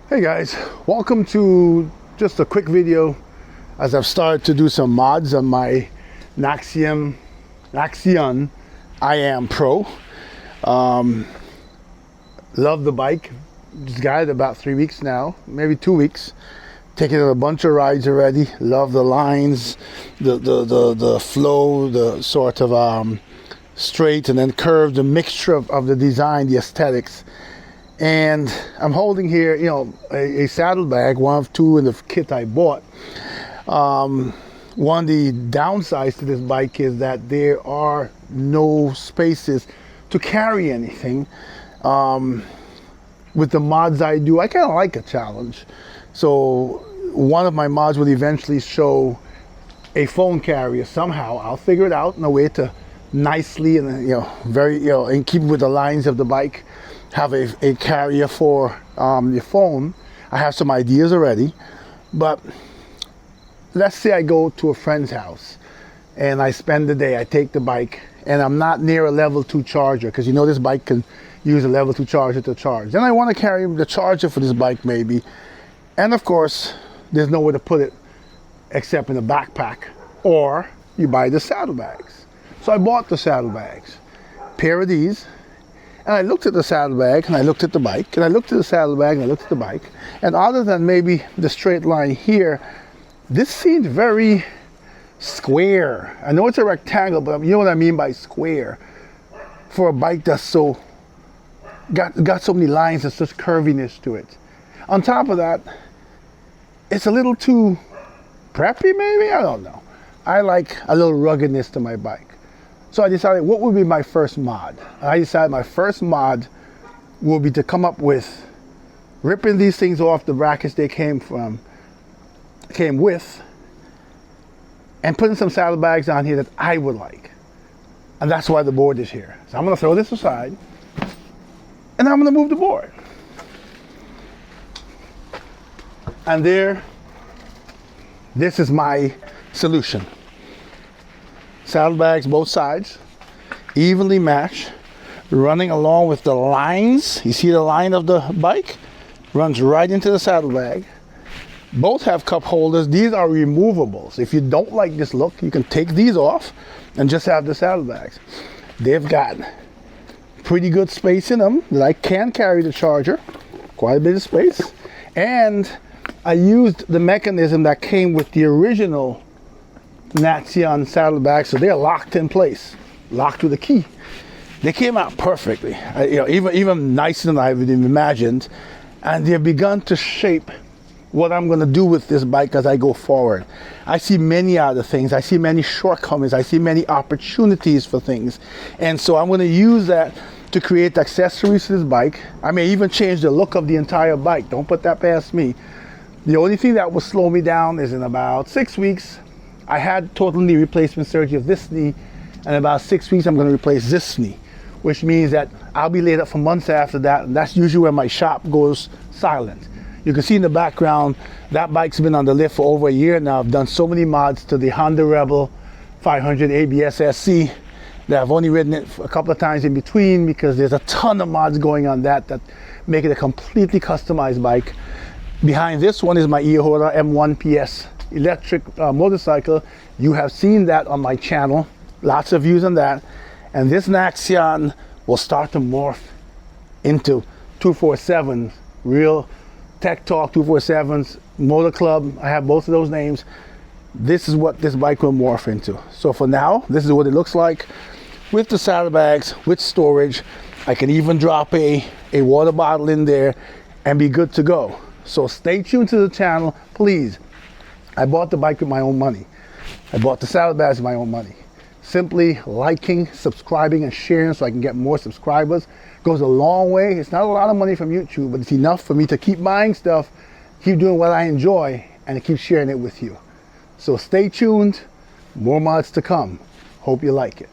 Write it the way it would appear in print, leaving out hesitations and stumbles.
Hey guys, welcome to just a quick video as I've started to do some mods on my Naxeon I AM Pro. Love the bike. Just got it about 3 weeks now, maybe 2 weeks. Taking it on a bunch of rides already. Love the lines, the flow, the sort of straight and then curved, the mixture of the design, the aesthetics. And I'm holding here, a saddlebag, one of two in the kit I bought. One of the downsides to this bike is that there are no spaces to carry anything. With the mods I do, I kind of like a challenge. So one of my mods would eventually show a phone carrier somehow. I'll figure it out in a way to nicely and and keep with the lines of the bike. Have a carrier for your phone. I have some ideas already, but let's say I go to a friend's house and I spend the day, I take the bike and I'm not near a level 2 charger, because this bike can use a level 2 charger to charge. Then I want to carry the charger for this bike maybe, and of course there's nowhere to put it except in a backpack, or you buy the saddlebags. So I bought the saddlebags, pair of these. And I looked at the saddlebag, and I looked at the bike, and I looked at the saddlebag, and I looked at the bike. And other than maybe the straight line here, this seemed very square. I know it's a rectangle, but you know what I mean by square. For a bike that's so, got so many lines and such curviness to it. On top of that, it's a little too preppy maybe, I don't know. I like a little ruggedness to my bike. So I decided what would be my first mod. I decided my first mod will be to come up with ripping these things off the brackets they came with, and putting some saddlebags on here that I would like. And that's why the board is here. So I'm going to throw this aside and I'm going to move the board. And this is my solution. Saddlebags both sides, evenly matched, running along with the lines. You see the line of the bike? Runs right into the saddlebag. Both have cup holders. These are removables. If you don't like this look, you can take these off and just have the saddlebags. They've got pretty good space in them that I can carry the charger, quite a bit of space. And I used the mechanism that came with the original Naxeon saddlebags, so they're locked in place, locked with a key. They came out perfectly, even nicer than I would have imagined, and they've begun to shape what I'm going to do with this bike as I go forward. I see many other things. I see many shortcomings. I see many opportunities for things, and so I'm going to use that to create accessories to this bike. I may even change the look of the entire bike. Don't put that past me. The only thing that will slow me down is in about 6 weeks. I had total knee replacement surgery of this knee, and in about 6 weeks I'm going to replace this knee, which means that I'll be laid up for months after that, and that's usually when my shop goes silent. You can see in the background, that bike's been on the lift for over a year now. I've done so many mods to the Honda Rebel 500 ABS SC that I've only ridden it a couple of times in between, because there's a ton of mods going on that make it a completely customized bike. Behind this one is my Iahora M1 PS electric motorcycle. You have seen that on my channel, lots of views on that. And this Naxeon will start to morph into 247s, real Tech Talk 247s, Motor Club. I have both of those names. This is what this bike will morph into. So for now, this is what it looks like with the saddlebags, with storage. I can even drop a water bottle in there and be good to go. So stay tuned to the channel, please. I bought the bike with my own money. I bought the saddlebags with my own money. Simply liking, subscribing, and sharing so I can get more subscribers goes a long way. It's not a lot of money from YouTube, but it's enough for me to keep buying stuff, keep doing what I enjoy, and to keep sharing it with you. So stay tuned, more mods to come. Hope you like it.